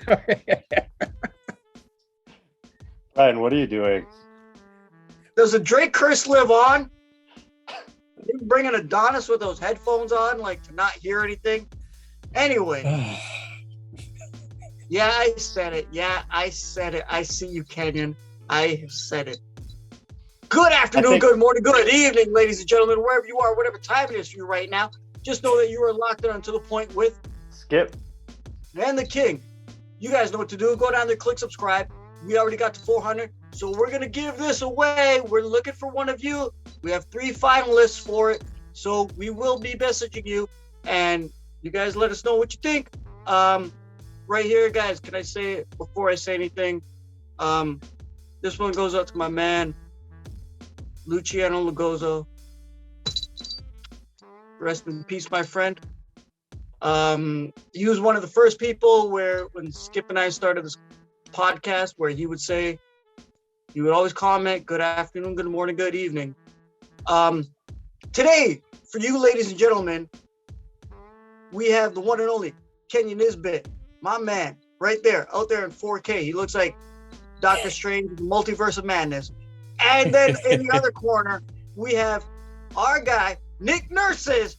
Sorry. Ryan, what are you doing? Does the Drake curse live on? You bringing Adonis with those headphones on, like to not hear anything? Anyway. Yeah, I said it. I see you, Kenyon. I have said it. Good afternoon, good morning, good evening, ladies and gentlemen, wherever you are, whatever time it is for you right now. Just know that you are locked in onto the point with Skip and the King. You guys know what to do. Go down there, click subscribe. We already got to 400, so we're going to give this away. We're looking for one of you. We have 3 finalists for it, so we will be messaging you, and you guys let us know what you think. Right here, guys, can I say it before I say anything? This one goes out to my man, Luciano Lugoso. Rest in peace, my friend. He was one of the first people when Skip and I started this podcast, where he would always comment, good afternoon, good morning, good evening. Today, for you ladies and gentlemen, we have the one and only Kenyon Nisbet, my man, right there, out there in 4K. He looks like Doctor Strange, the Multiverse of Madness. And then in the other corner, we have our guy, Nick Nurse's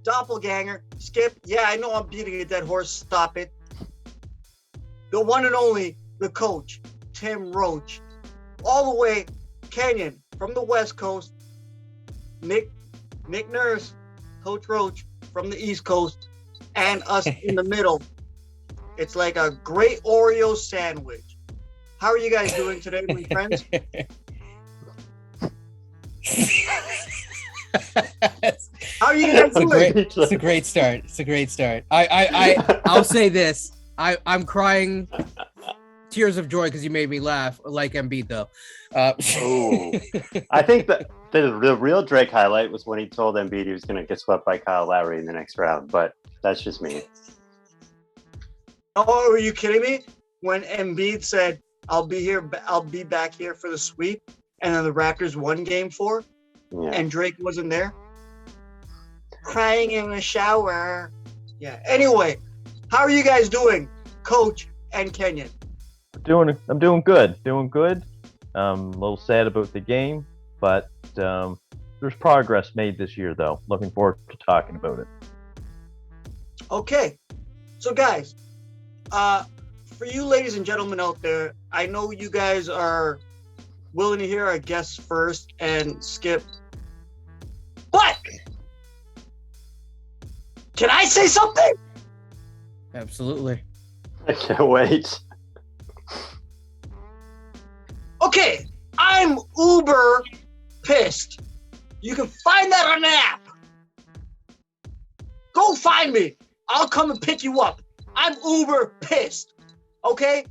doppelganger, Skip. Yeah, I know I'm beating a dead horse. Stop it. The one and only, the coach, Tim Roache. All the way, Kenyon, from the West Coast. Nick Nurse, Coach Roache, from the East Coast. And us in the middle. It's like a great Oreo sandwich. How are you guys doing today, my friends? How are you guys doing? It's a great start. I'll say this. I'm crying tears of joy because you made me laugh, like Embiid though. I think that the real Drake highlight was when he told Embiid he was going to get swept by Kyle Lowry in the next round, but that's just me. Oh, are you kidding me? When Embiid said, I'll be back here for the sweep, and then the Raptors won game 4, and Drake wasn't there? Crying in the shower. Yeah. Anyway, how are you guys doing, Coach and Kenyon? I'm doing good. A little sad about the game, but there's progress made this year, though. Looking forward to talking about it. Okay. So, guys, for you ladies and gentlemen out there, I know you guys are willing to hear our guests first and Skip. But can I say something? Absolutely. I can't wait. Okay, I'm uber pissed. You can find that on the app. Go find me. I'll come and pick you up. I'm uber pissed. Okay?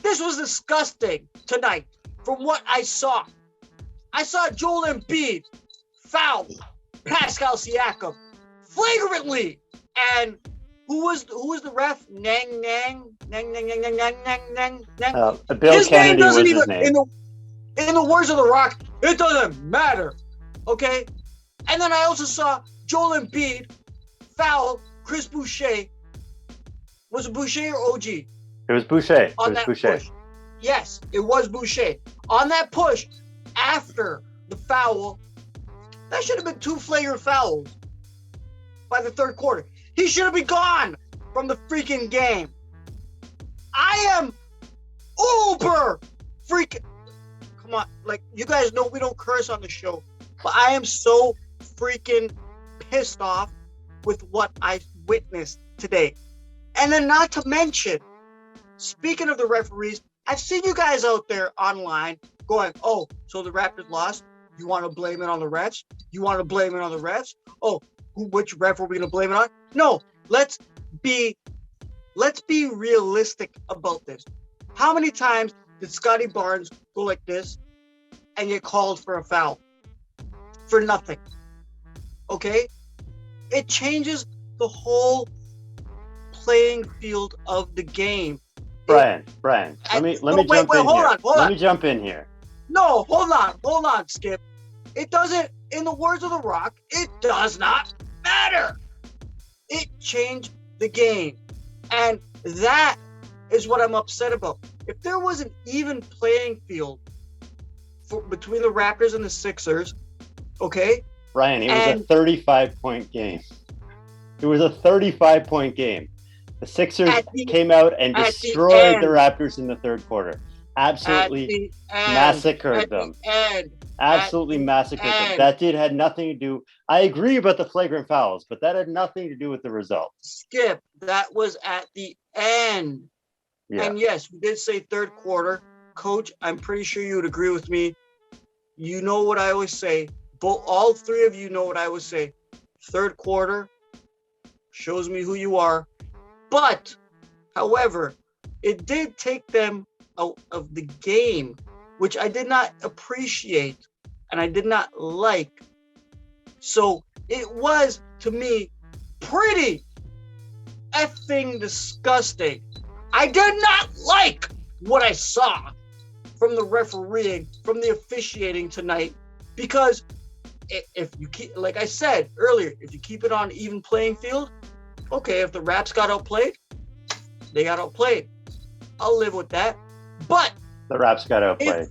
This was disgusting tonight from what I saw. I saw Joel Embiid foul Pascal Siakam flagrantly. And who was the ref? Nang. Bill His Kennedy name doesn't was even, his name. in the words of The Rock, it doesn't matter. Okay? And then I also saw Joel Embiid foul Chris Boucher. Was it Boucher or OG? It was Boucher. Push. Yes, it was Boucher. On that push, after the foul, that should have been 2 flagrant fouls by the third quarter. He should have been gone from the freaking game. I am uber freaking... Come on, like, you guys know we don't curse on the show, but I am so freaking pissed off with what I witnessed today. And then not to mention, speaking of the referees, I've seen you guys out there online going, oh, so the Raptors lost? You want to blame it on the refs? Oh, which ref are we going to blame it on? No, let's be realistic about this. How many times did Scotty Barnes go like this and get called for a foul? For nothing. Okay? It changes the whole playing field of the game. Brian, let me jump in here. No, hold on, Skip. It doesn't, in the words of The Rock, it does not matter. It changed the game. And That is what I'm upset about. If there was an even playing field between the Raptors and the Sixers, okay? Brian, it was a 35-point game. It was a 35-point game. The Sixers came out and destroyed the Raptors in the third quarter. Absolutely massacred them. Absolutely massacred them. That had nothing to do. I agree about the flagrant fouls, but that had nothing to do with the result. Skip, that was at the end. Yeah. And yes, we did say third quarter. Coach, I'm pretty sure you would agree with me. You know what I always say. All three of you know what I always say. Third quarter shows me who you are. But, however, it did take them out of the game, which I did not appreciate and I did not like. So it was, to me, pretty effing disgusting. I did not like what I saw from the refereeing, from the officiating tonight, because if you keep, like I said earlier, if you keep it on even playing field, okay, if the Raps got outplayed, they got outplayed. I'll live with that. But the Raps got outplayed.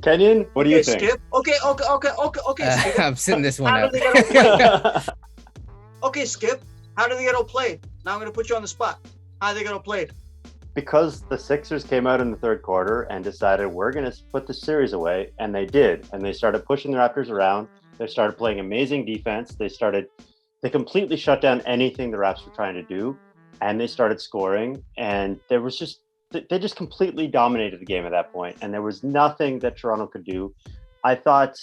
Kenyon, what do you think? Skip. Okay. Skip. I'm sitting this one out. Okay, Skip. How did they get outplayed? Now I'm going to put you on the spot. How did they get outplayed? Because the Sixers came out in the third quarter and decided we're going to put the series away, and they did. And they started pushing the Raptors around. They started playing amazing defense. They completely shut down anything the Raps were trying to do, and they started scoring. And they just completely dominated the game at that point, and there was nothing that Toronto could do. I thought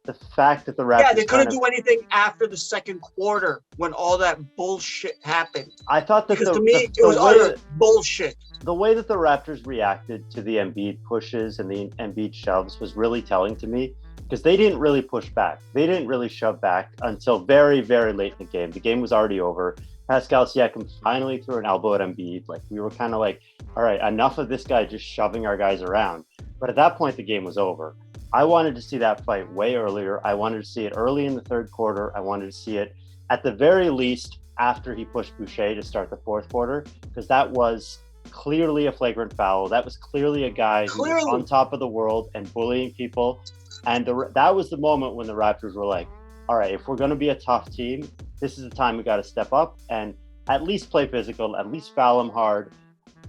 the fact that the Raptors they couldn't do anything after the second quarter when all that bullshit happened. I thought that to me it was utter bullshit. The way that the Raptors reacted to the Embiid pushes and the Embiid shoves was really telling to me, because they didn't really push back. They didn't really shove back until very, very late in the game. The game was already over. Pascal Siakam finally threw an elbow at Embiid. Like, we were kind of like, all right, enough of this guy just shoving our guys around. But at that point, the game was over. I wanted to see that fight way earlier. I wanted to see it early in the third quarter. I wanted to see it at the very least after he pushed Boucher to start the fourth quarter, because that was clearly a flagrant foul. That was clearly a guy who was on top of the world and bullying people. And that was the moment when the Raptors were like, all right, if we're going to be a tough team, this is the time we got to step up and at least play physical, at least foul them hard.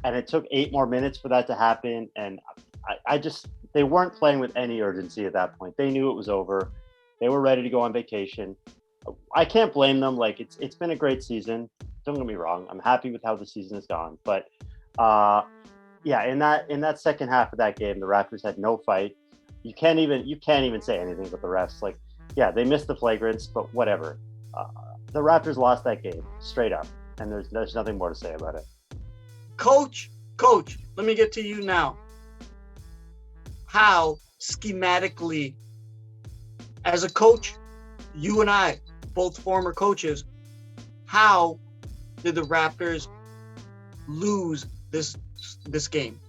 And it took 8 more minutes for that to happen. And they weren't playing with any urgency at that point. They knew it was over. They were ready to go on vacation. I can't blame them. Like, it's been a great season. Don't get me wrong. I'm happy with how the season has gone. But in that second half of that game, the Raptors had no fight. You can't even say anything about the refs. Like, yeah, they missed the flagrants, but whatever. The Raptors lost that game straight up, and there's nothing more to say about it. Coach, let me get to you now. How schematically, as a coach, you and I, both former coaches, how did the Raptors lose this game?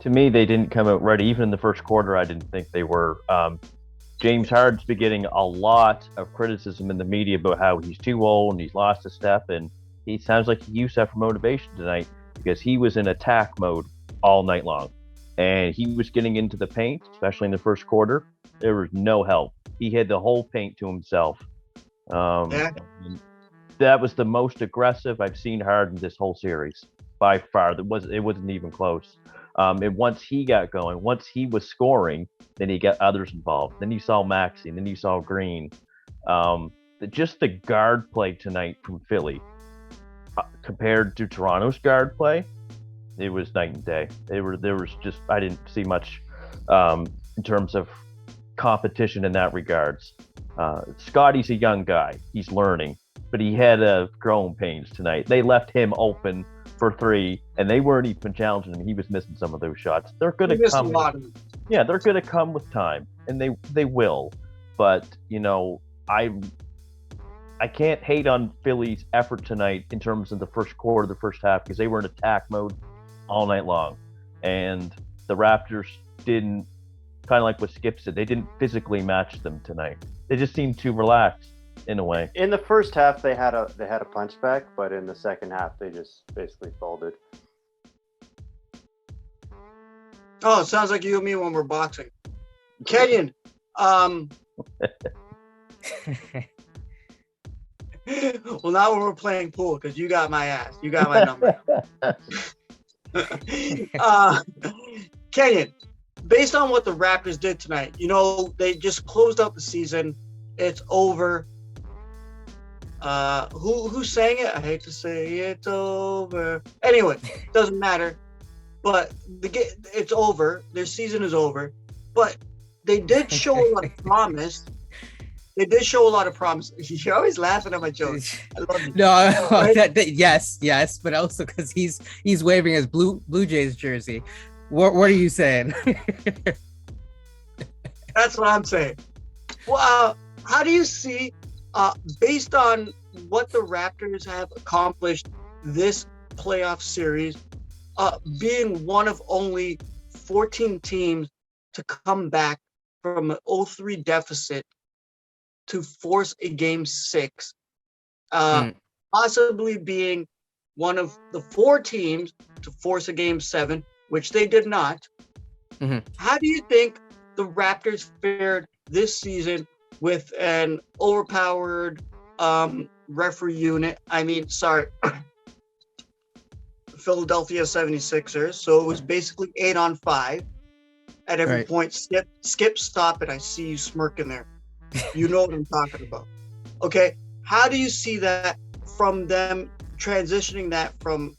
To me, they didn't come out ready. Even in the first quarter, I didn't think they were. James Harden's been getting a lot of criticism in the media about how he's too old and he's lost a step, and he sounds like he used that for motivation tonight, because he was in attack mode all night long. And he was getting into the paint, especially in the first quarter. There was no help. He had the whole paint to himself. That was the most aggressive I've seen Harden this whole series by far. It wasn't even close. And once he got going, once he was scoring, then he got others involved. Then you saw Maxey, then you saw Green. Just the guard play tonight from Philly compared to Toronto's guard play, it was night and day. I didn't see much in terms of competition in that regards. Scotty's a young guy. He's learning, but he had growing pains tonight. They left him open for 3, and they weren't even challenging him. He was missing some of those shots. They're going to come. They're going to come with time, and they will. But I can't hate on Philly's effort tonight in terms of the first quarter, the first half, because they were in attack mode all night long, and the Raptors didn't, kind of like what Skip said, they didn't physically match them tonight. They just seemed too relaxed. in a way. In the first half, they had a punch back, but in the second half, they just basically folded. Oh, it sounds like you and me when we're boxing. Kenyon, well, now when we're playing pool, because you got my ass. You got my number. Kenyon, based on what the Raptors did tonight, they just closed out the season. It's over. Who sang it? I hate to say it's over. Anyway, doesn't matter. But it's over. Their season is over. But they did show a lot of promise. You're always laughing at my jokes. I love you. No, Right? yes, but also because he's waving his Blue Jays jersey. What are you saying? That's what I'm saying. Well, how do you see, based on what the Raptors have accomplished this playoff series, being one of only 14 teams to come back from an 0-3 deficit to force a game 6, possibly being one of the 4 teams to force a game 7, which they did not. Mm-hmm. How do you think the Raptors fared this season with an overpowered referee unit? Philadelphia 76ers. So it was basically 8-on-5 at every point. Skip, stop it. I see you smirking there. You know what I'm talking about. Okay. How do you see that from them transitioning that from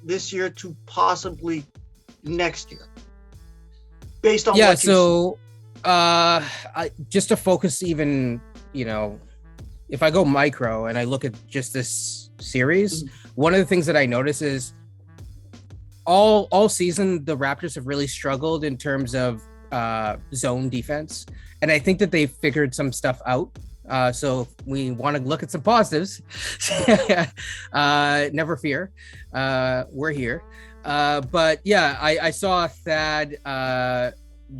this year to possibly next year? Based on what you just to focus even, if I go micro and I look at just this series, one of the things that I notice is all season the Raptors have really struggled in terms of zone defense, and I think that they figured some stuff out. So we want to look at some positives. Never fear, we're here. But yeah, I saw Thad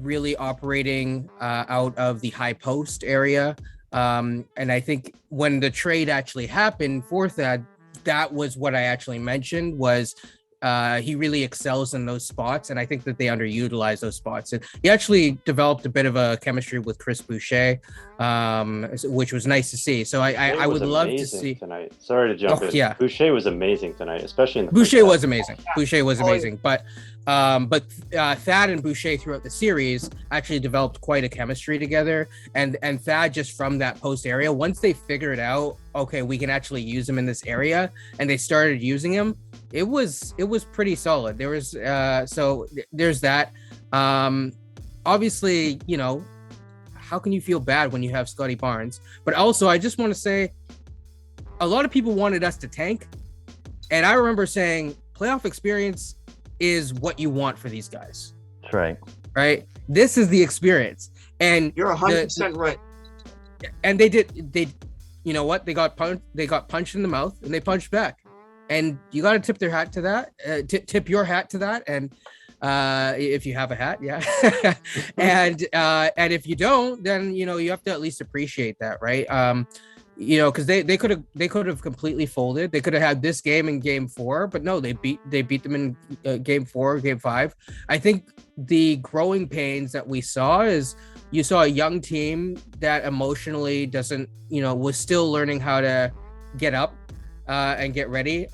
really operating out of the high post area, and I think when the trade actually happened for Thad, that was what I actually mentioned was he really excels in those spots, and I think that they underutilize those spots. And he actually developed a bit of a chemistry with Chris Boucher, which was nice to see. So I would love to see tonight. Sorry to jump in. Yeah, Boucher was amazing tonight, especially in the Boucher was amazing. Boucher was amazing, but Thad and Boucher throughout the series actually developed quite a chemistry together, and Thad just from that post area, once they figured out, okay, we can actually use him in this area, and they started using him, it was pretty solid. There was so there's that. Obviously, how can you feel bad when you have Scotty Barnes? But also, I just want to say, a lot of people wanted us to tank, and I remember saying playoff experience is what you want for these guys. That's right. Right. This is the experience, and you're 100% right. And they you know what? They got punched in the mouth, and they punched back. And you got to tip their hat to that. Tip your hat to that, and if you have a hat, yeah. and if you don't, then you have to at least appreciate that, right? Because they could have completely folded. They could have had this game in Game 4, but no, they beat them in Game 4, Game 5. I think the growing pains that we saw is you saw a young team that emotionally doesn't, was still learning how to get up and get ready.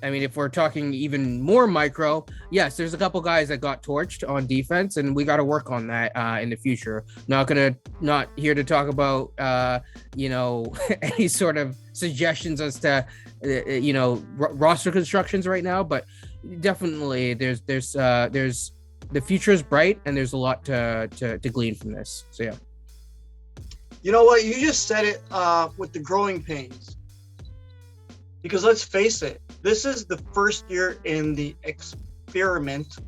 If we're talking even more micro, yes, there's a couple guys that got torched on defense, and we got to work on that in the future. Not here to talk about any sort of suggestions as to roster constructions right now, but definitely there's the future is bright, and there's a lot to glean from this. So yeah. You know what? You just said it with the growing pains. Because let's face it, this is the first year in the experiment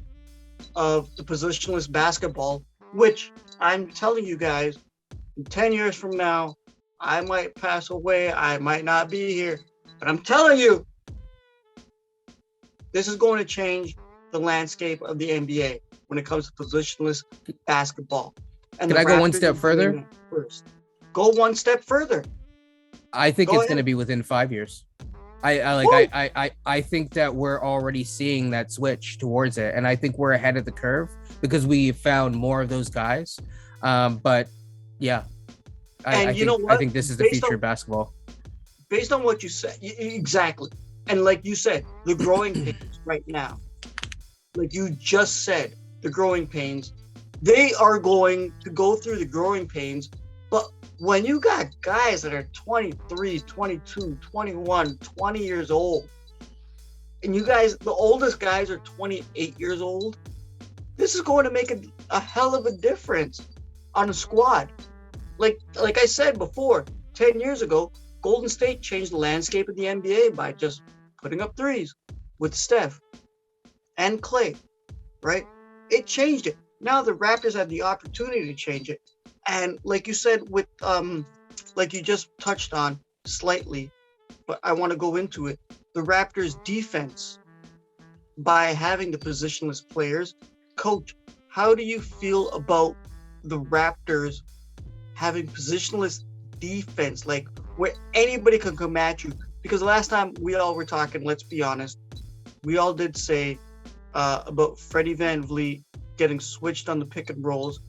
of the positionless basketball, which I'm telling you guys, 10 years from now, I might pass away, I might not be here, but I'm telling you, this is going to change the landscape of the NBA when it comes to positionless basketball. And Can I go one step further? First. Go one step further. I think Go it's ahead. going to be within 5 years. Woo! I think that we're already seeing that switch towards it, and I think we're ahead of the curve because we found more of those guys. But yeah, And you know I what? think this is the Based future on of basketball. based on what you said, exactly. And like you said, the growing pains right now, like you just said, the growing pains, they are going to go through the growing pains. But when you got guys that are 23, 22, 21, 20 years old, and you guys, the oldest guys are 28 years old, this is going to make a hell of a difference on a squad. Like I said before, 10 years ago, Golden State changed the landscape of the NBA by just putting up threes with Steph and Clay, right? It changed it. Now the Raptors have the opportunity to change it. And like you said, with like you just touched on slightly, but I want to go into it. The Raptors defense, by having the positionless players, Coach, how do you feel about the Raptors having positionless defense, like where anybody can come at you? Because last time we all were talking, let's be honest, we all did say about Freddie VanVleet getting switched on the pick and rolls.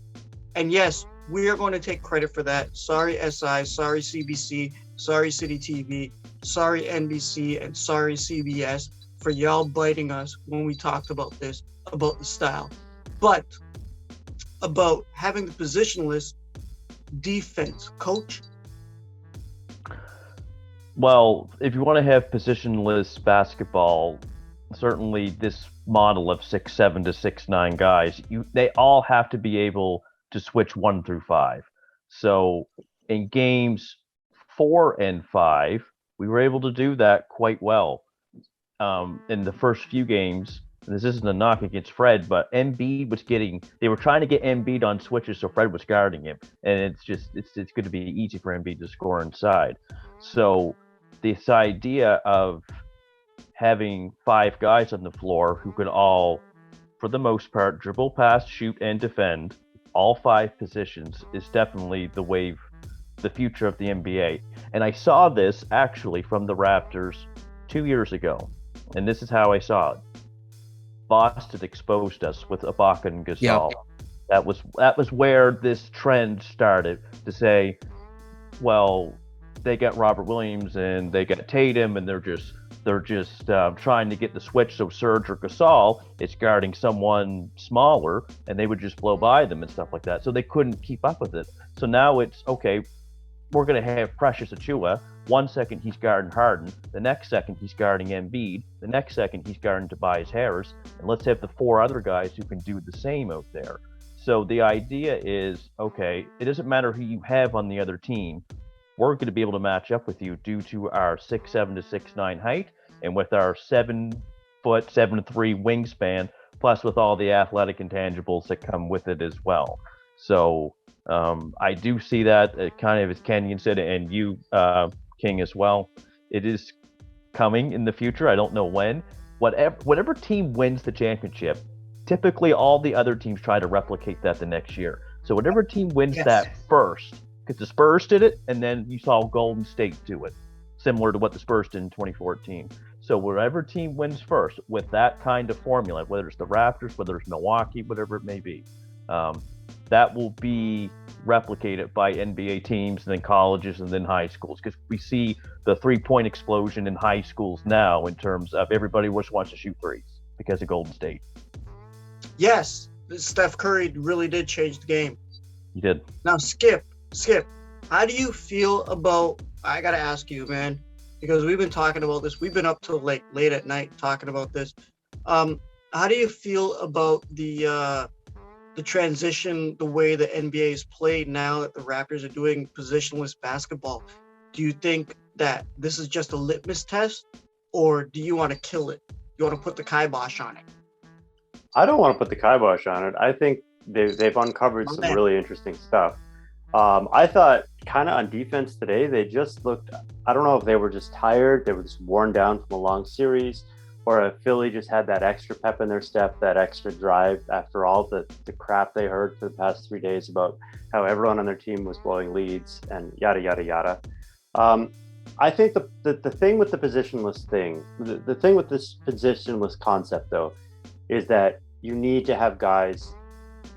And yes, we are going to take credit for that. Sorry, SI, sorry, CBC, sorry, City TV, sorry, NBC, and sorry, CBS, for y'all biting us when we talked about this, about the style. But about having the positionless defense, Coach. Well, if you want to have positionless basketball, certainly this model of 6'7" to 6'9" guys, they all have to be able to switch 1 through 5. So in games 4 and 5, we were able to do that quite well. In the first few games, this isn't a knock against Fred, but Embiid was they were trying to get Embiid on switches, so Fred was guarding him, and it's going to be easy for Embiid to score inside. So this idea of having 5 guys on the floor who could all, for the most part, dribble, pass, shoot, and defend all 5 positions is definitely the future of the NBA. And I saw this actually from the Raptors 2 years ago, and this is how I saw it. Boston exposed us with Ibaka and Gasol. Yeah. That was where this trend started to say, well, they got Robert Williams and they got Tatum, and they're just trying to get the switch so Serge or Gasol is guarding someone smaller, and they would just blow by them and stuff like that. So they couldn't keep up with it. So now it's okay. We're going to have Precious Achiuwa. 1 second he's guarding Harden, the next second he's guarding Embiid, the next second he's guarding Tobias Harris, and let's have the 4 other guys who can do the same out there. So the idea is, okay, it doesn't matter who you have on the other team. We're going to be able to match up with you due to our 6'7" to 6'9" height, and with our 7'7" 7'3" wingspan, plus with all the athletic intangibles that come with it as well. So I do see that kind of as Kenyon said, and you, King, as well. It is coming in the future. I don't know when. Whatever team wins the championship, typically all the other teams try to replicate that the next year. So whatever team wins that first, because the Spurs did it, and then you saw Golden State do it, similar to what the Spurs did in 2014. So whatever team wins first with that kind of formula, whether it's the Raptors, whether it's Milwaukee, whatever it may be, that will be replicated by NBA teams and then colleges and then high schools, because we see the 3-point explosion in high schools now in terms of everybody just wants to shoot threes because of Golden State. Yes, Steph Curry really did change the game. He did. Now, Skip, how do you feel about, I got to ask you, man, because we've been talking about this. We've been up till late at night talking about this. How do you feel about the transition, the way the NBA is played now that the Raptors are doing positionless basketball? Do you think that this is just a litmus test, or do you want to kill it? You want to put the kibosh on it? I don't want to put the kibosh on it. I think they've uncovered some really interesting stuff. I thought kind of on defense today, they just looked, I don't know if they were just tired, they were just worn down from a long series, or if Philly just had that extra pep in their step, that extra drive after all the crap they heard for the past 3 days about how everyone on their team was blowing leads and yada, yada, yada. I think the thing with the positionless thing, the thing with this positionless concept though, is that you need to have guys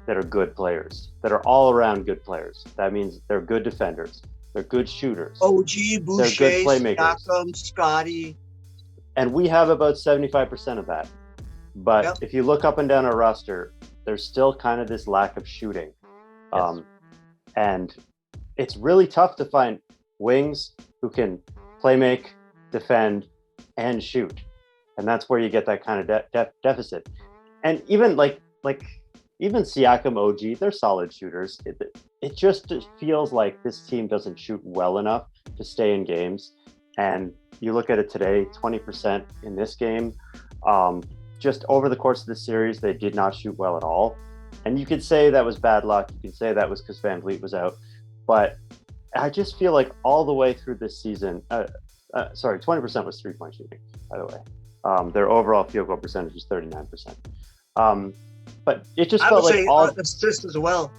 that are good players, that are all around good players. That means they're good defenders, they're good shooters, OG, Boucher, they're good playmakers. Siakam, Scotty. And we have about 75% of that. But Yep. if you look up and down our roster, there's still kind of this lack of shooting. Yes. And it's really tough to find wings who can play make, defend, and shoot. And that's where you get that kind of deficit. And even like even Siakam, OG, they're solid shooters. It just feels like this team doesn't shoot well enough to stay in games. And you look at it today, 20% in this game. Just over the course of the series, they did not shoot well at all. And you could say that was bad luck. You could say that was because Van Vliet was out. But I just feel like all the way through this season, 20% was three-point shooting, by the way. Their overall field goal percentage was 39%. But it just felt like all assists as well.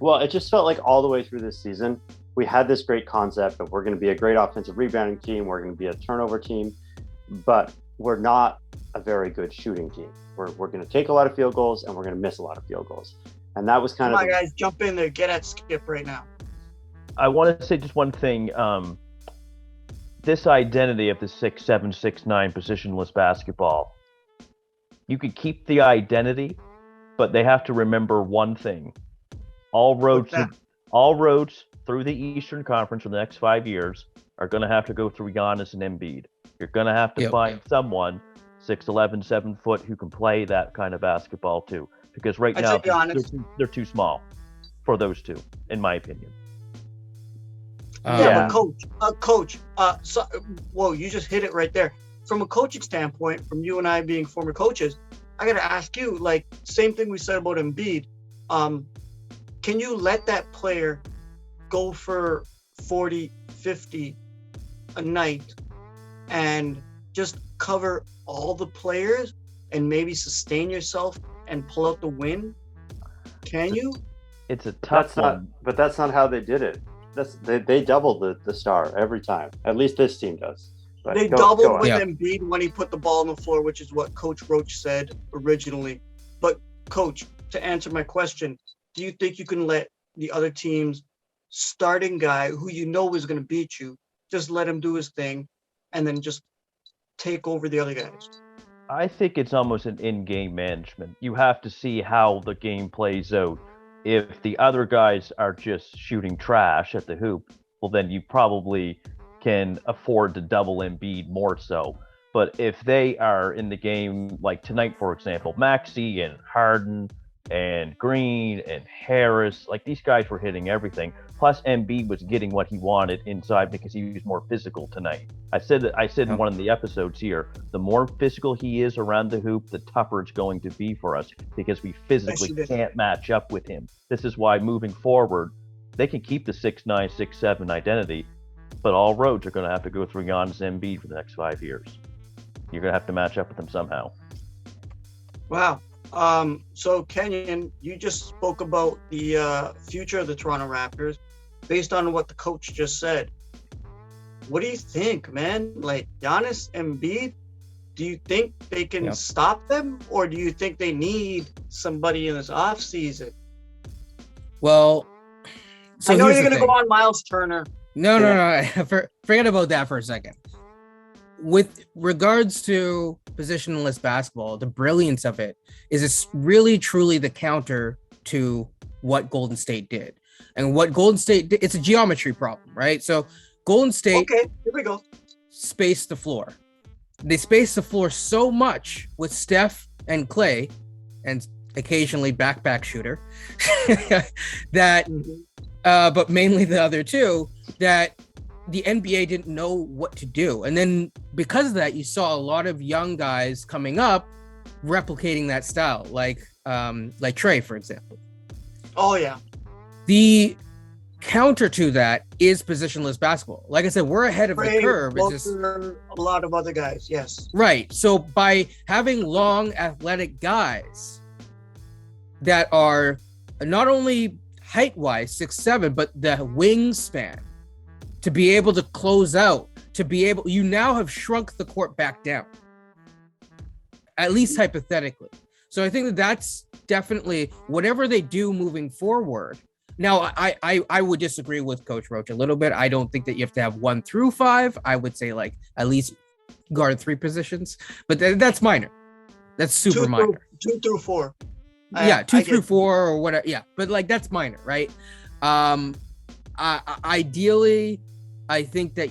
Well, it just felt like all the way through this season, we had this great concept of we're going to be a great offensive rebounding team. We're going to be a turnover team, but we're not a very good shooting team. We're going to take a lot of field goals and we're going to miss a lot of field goals. And that was kind Come of on, guys, jump in there. Get at Skip right now. I want to say just one thing. This identity of the 6'7", 6'9" positionless basketball, you could keep the identity, but they have to remember one thing. All roads through the Eastern Conference for the next 5 years are going to have to go through Giannis and Embiid. You're going to have to find someone 6'11", 7 foot who can play that kind of basketball too. Because right now they're too small for those two, in my opinion. But coach. Whoa, you just hit it right there. From a coaching standpoint, from you and I being former coaches, I got to ask you, like, same thing we said about Embiid. Can you let that player go for 40, 50 a night and just cover all the players and maybe sustain yourself and pull out the win? Can you? It's a tough one. But that's not how they did it. They doubled the star every time. At least this team does. But they doubled with Embiid when he put the ball on the floor, which is what Coach Roache said originally. But Coach, to answer my question, do you think you can let the other team's starting guy, who you know is going to beat you, just let him do his thing and then just take over the other guys? I think it's almost an in-game management. You have to see how the game plays out. If the other guys are just shooting trash at the hoop, well, then you probably can afford to double Embiid more so. But if they are in the game, like tonight, for example, Maxey and Harden and Green and Harris, like these guys were hitting everything. Plus Embiid was getting what he wanted inside because he was more physical tonight. I said in one of the episodes here, the more physical he is around the hoop, the tougher it's going to be for us because we physically can't match up with him. This is why moving forward, they can keep the 6'9", 6'7" identity, but all roads are going to have to go through Giannis and Embiid for the next 5 years. You're going to have to match up with them somehow. Wow. So Kenyon, you just spoke about the future of the Toronto Raptors based on what the coach just said. What do you think, man? Like Giannis and Embiid, do you think they can stop them, or do you think they need somebody in this offseason? Well, so I know you're going to go on Miles Turner. No. Forget about that for a second. With regards to positionless basketball, the brilliance of it is it's really truly the counter to what Golden State did. And what Golden State did, it's a geometry problem, right? So Golden State here we go. Spaced the floor. They spaced the floor so much with Steph and Clay and occasionally backpack shooter that but mainly the other two, that the NBA didn't know what to do. And then because of that, you saw a lot of young guys coming up replicating that style, like Trey, for example. Oh, yeah. The counter to that is positionless basketball. Like I said, we're ahead of the curve. It's just a lot of other guys, yes. Right. So by having long, athletic guys that are not only height-wise 6'7", but the wingspan to be able to close out, you now have shrunk the court back down, at least hypothetically. So I think that that's definitely whatever they do moving forward. Now, I would disagree with Coach Roache a little bit. I don't think that you have to have 1 through 5. I would say like at least guard 3 positions, but that's minor. That's super minor. 2 through 4. 2 through 4 or whatever. Yeah, but like that's minor, right? Ideally, I think that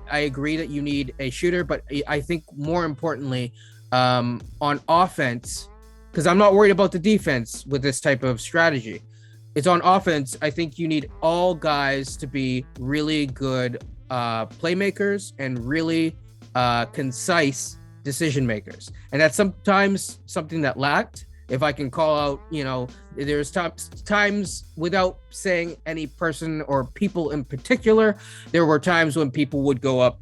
I agree that you need a shooter, but I think more importantly, on offense, because I'm not worried about the defense with this type of strategy. It's on offense. I think you need all guys to be really good playmakers and really concise decision makers. And that's sometimes something that lacked. If I can call out, there's times without saying any person or people in particular, there were times when people would go up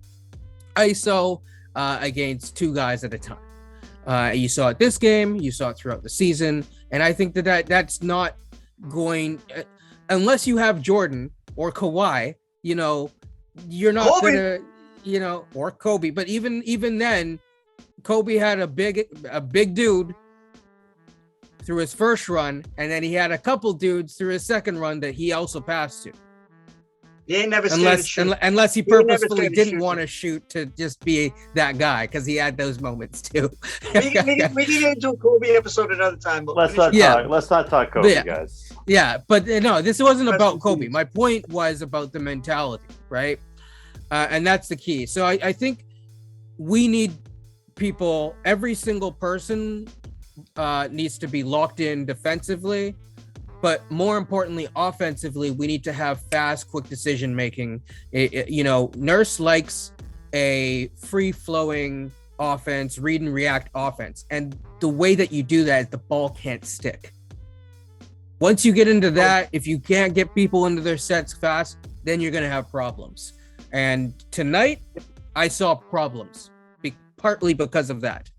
ISO against 2 guys at a time. You saw it this game, you saw it throughout the season. And I think that's not going, unless you have Jordan or Kawhi, you're not going to, or Kobe. But even then, Kobe had a big dude through his first run, and then he had a couple dudes through his second run that he also passed to. He ain't never unless he purposefully didn't want to shoot to just be that guy, because he had those moments too. we can do a Kobe episode another time. But let's not talk Kobe, guys. Yeah, but no, this wasn't about Kobe. My point was about the mentality, right? And that's the key. So I think we need people. Every single person needs to be locked in defensively, but more importantly, offensively, we need to have fast, quick decision making. Nurse likes a free-flowing offense, read and react offense, and the way that you do that is the ball can't stick. Once you get into that, if you can't get people into their sets fast, then you're going to have problems. And tonight, I saw problems, partly because of that.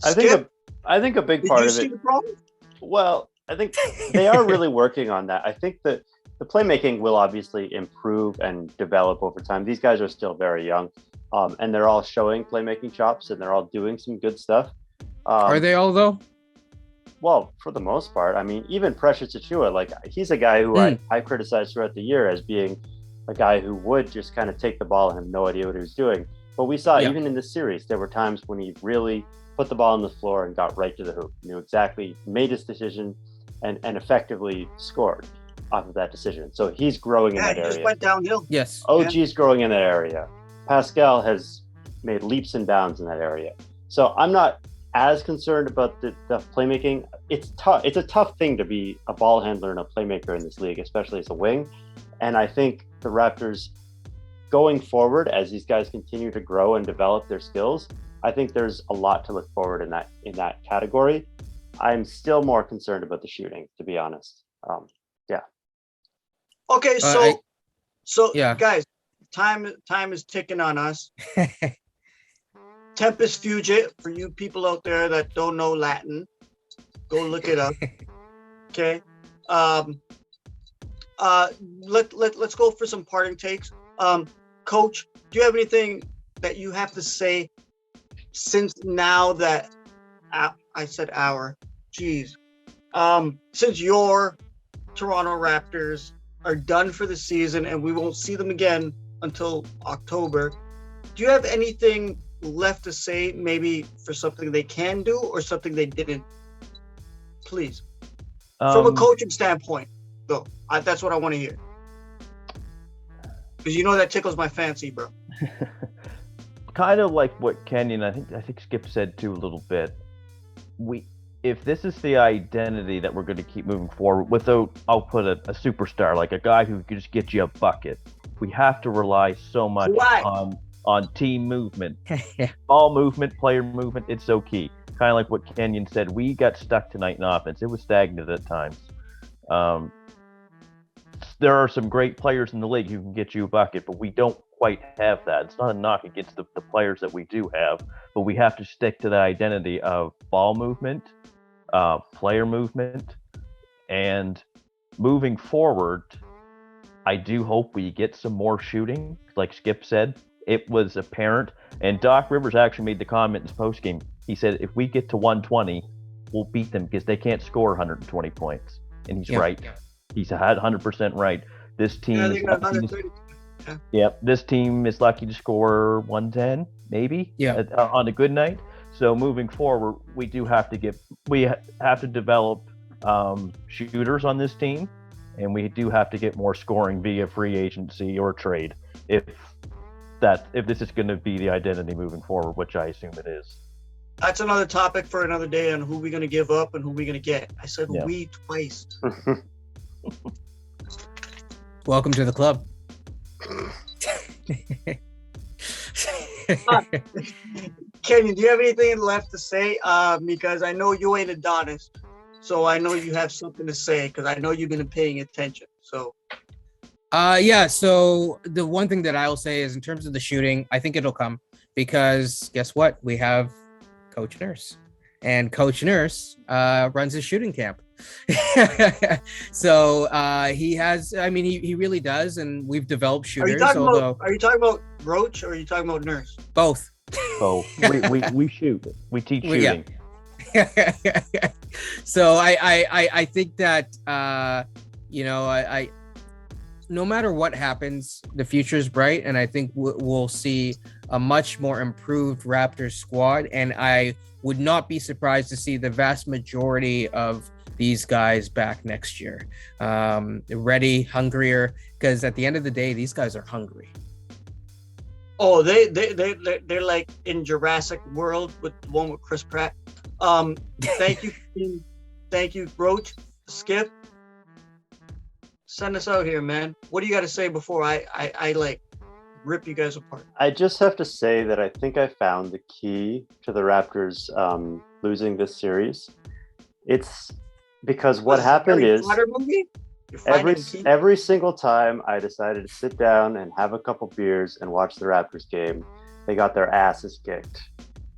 I think a big part of it. Well, I think they are really working on that. I think that the playmaking will obviously improve and develop over time. These guys are still very young, and they're all showing playmaking chops, and they're all doing some good stuff. Are they all though? Well, for the most part. I mean, even Precious Achiuwa, like he's a guy who I criticized throughout the year as being a guy who would just kind of take the ball and have no idea what he was doing. But we saw even in this series, there were times when he really put the ball on the floor and got right to the hoop. Knew exactly, made his decision, and effectively scored off of that decision. So he's growing in that area. He just went downhill. Yes. OG's growing in that area. Pascal has made leaps and bounds in that area. So I'm not as concerned about the playmaking. It's tough. It's a tough thing to be a ball handler and a playmaker in this league, especially as a wing. And I think the Raptors, going forward, as these guys continue to grow and develop their skills, I think there's a lot to look forward in that category. I'm still more concerned about the shooting, to be honest. Okay, guys, time is ticking on us. Tempus Fugit, for you people out there that don't know Latin, go look it up. Okay. Let's go for some parting takes. Coach, do you have anything that you have to say, since now that I said since your Toronto Raptors are done for the season and we won't see them again until October, do you have anything left to say, maybe for something they can do or something they didn't? Please, from a coaching standpoint, though. That's what I want to hear, because that tickles my fancy, bro. Kind of like what Kenyon, I think Skip said too a little bit. If this is the identity that we're going to keep moving forward without, I'll put a superstar, like a guy who can just get you a bucket, we have to rely so much on team movement, ball movement, player movement. It's so key. Kind of like what Kenyon said. We got stuck tonight in offense. It was stagnant at times. There are some great players in the league who can get you a bucket, but we don't quite have that. It's not a knock against the players that we do have, but we have to stick to the identity of ball movement, player movement, and moving forward, I do hope we get some more shooting. Like Skip said, it was apparent. And Doc Rivers actually made the comment in his postgame. He said, if we get to 120, we'll beat them because they can't score 120 points. And he's right. He's 100% right. This team is lucky. Yep, this team is lucky to score 110, maybe, on a good night. So moving forward, we have to develop shooters on this team, and we do have to get more scoring via free agency or trade if this is going to be the identity moving forward, which I assume it is. That's another topic for another day on who we're going to give up and who we're going to get. I said we twice. Welcome to the club. Kenyon, do you have anything left to say? Because I know you ain't Adonis, so I know you have something to say because I know you've been paying attention. So, so the one thing that I will say is in terms of the shooting, I think it'll come because guess what? We have Coach Nurse, and Coach Nurse runs his shooting camp. So he has, I mean, he really does, and we've developed shooters. Are you talking about Roach or are you talking about Nurse? Both. We shoot. We teach shooting. Yeah. So I think that I no matter what happens, the future is bright, and I think we'll see a much more improved Raptors squad, and I would not be surprised to see the vast majority of these guys back next year, ready, hungrier, because at the end of the day, these guys are hungry. Oh, they're like in Jurassic World with the one with Chris Pratt. Thank you, Roach, Skip. Send us out here, man. What do you got to say before I like rip you guys apart? I just have to say that I think I found the key to the Raptors losing this series. It's because what happened is every single time I decided to sit down and have a couple beers and watch the Raptors game, they got their asses kicked.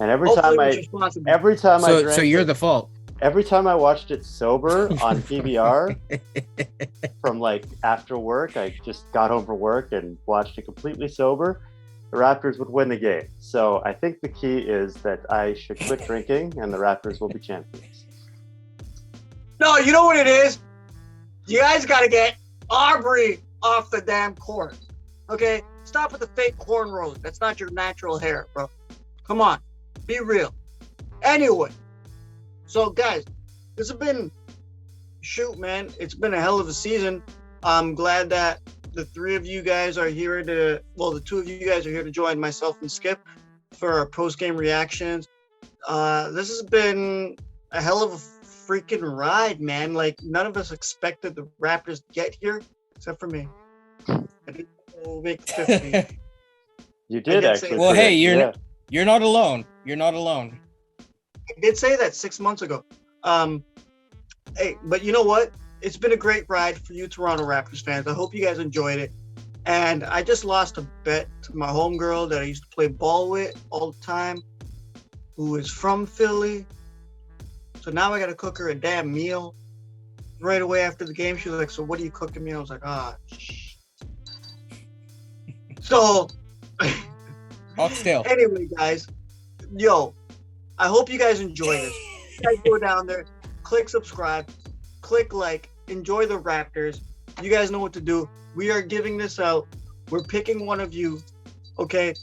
And every time I drank, so you're the fault. Every time I watched it sober on PBR from like after work, I just got home from work and watched it completely sober, the Raptors would win the game. So I think the key is that I should quit drinking and the Raptors will be champions. No, you know what it is? You guys got to get Aubrey off the damn court. Okay? Stop with the fake cornrows. That's not your natural hair, bro. Come on. Be real. Anyway. So, guys, this has been, man, it's been a hell of a season. I'm glad that the three of you guys are here the two of you guys are here to join myself and Skip for our post-game reactions. This has been a hell of a freaking ride, man. Like, none of us expected the Raptors to get here, except for me. I didn't make 50. You did, actually. Well, hey, you're not alone. You're not alone. I did say that 6 months ago. Hey, but you know what? It's been a great ride for you Toronto Raptors fans. I hope you guys enjoyed it. And I just lost a bet to my homegirl that I used to play ball with all the time, who is from Philly. So now I got to cook her a damn meal. Right away after the game, she was like, so what are you cooking me? I was like, shh. So, anyway, guys, I hope you guys enjoy this. You guys go down there, click subscribe, click like, enjoy the Raptors. You guys know what to do. We are giving this out. We're picking one of you, okay?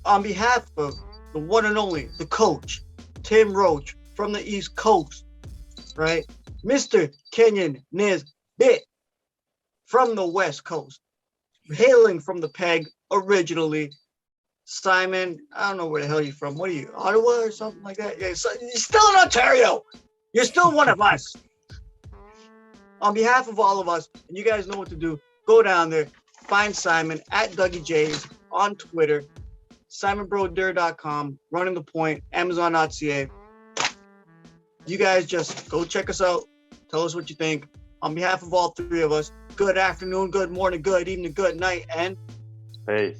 On behalf of the one and only, the coach, Tim Roache from the East Coast, right? Mr. Kenyon Nesbitt from the West Coast, hailing from the Peg originally. Simon, I don't know where the hell you're from. What are you, Ottawa or something like that? Yeah, so you're still in Ontario. You're still one of us. On behalf of all of us, and you guys know what to do, go down there, find Simon at Dougie J's on Twitter, SimonBroder.com, Running the Point, Amazon.ca. You guys just go check us out. Tell us what you think. On behalf of all three of us, good afternoon, good morning, good evening, good night, and peace.